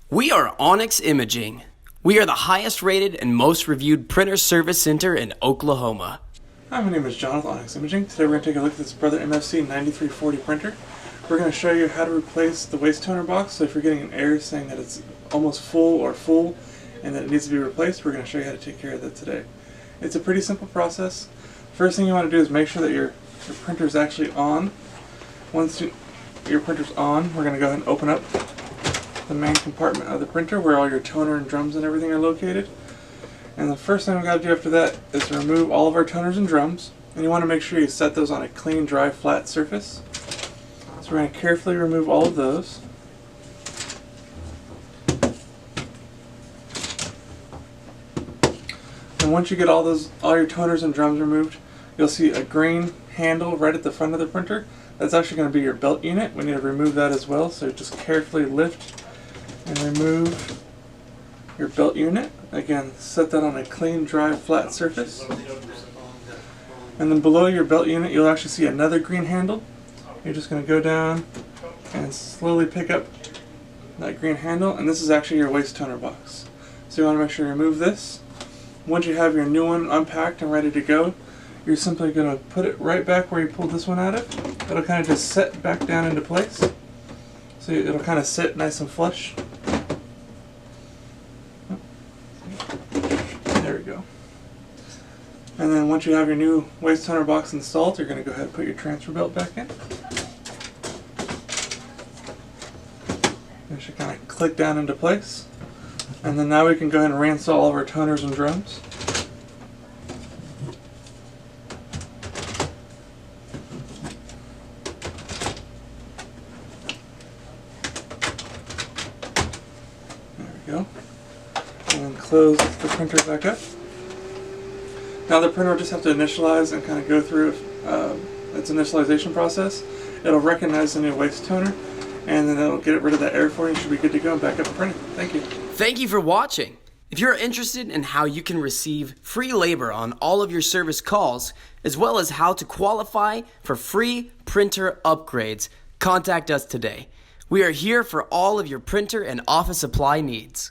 We are Onyx Imaging. We are the highest rated and most reviewed printer service center in Oklahoma. Hi, my name is John with Onyx Imaging. Today we're going to take a look at this Brother MFC 9340 printer. We're going to show you how to replace the waste toner box. So if you're getting an error saying that it's almost full or full and that it needs to be replaced, we're going to show you how to take care of that today. It's a pretty simple process. First thing you want to do is make sure that your printer is actually on. Once your printer's on, we're going to go ahead and open up the main compartment of the printer where all your toner and drums and everything are located. And the first thing we got to do after that is to remove all of our toners and drums. And you want to make sure you set those on a clean, dry, flat surface. So we're going to carefully remove all of those. And once you get all your toners and drums removed, you'll see a green handle right at the front of the printer. That's actually going to be your belt unit. We need to remove that as well. So just carefully lift and remove your belt unit. Again, set that on a clean, dry, flat surface. And then below your belt unit, you'll actually see another green handle. You're just going to go down and slowly pick up that green handle, and this is actually your waste toner box. So you want to make sure you remove this. Once you have your new one unpacked and ready to go, you're simply going to put it right back where you pulled this one out of. It'll kind of just set back down into place. So it'll kind of sit nice and flush. There we go. And then once you have your new waste toner box installed, you're going to go ahead and put your transfer belt back in. It should kind of click down into place. And then now we can go ahead and reinstall all of our toners and drums. There we go. And then close the printer back up. Now the printer will just have to initialize and kind of go through its initialization process. It'll recognize the new waste toner, and then it'll get rid of that error for you. You should be good to go and back up printing. Thank you. Thank you for watching. If you're interested in how you can receive free labor on all of your service calls, as well as how to qualify for free printer upgrades, contact us today. We are here for all of your printer and office supply needs.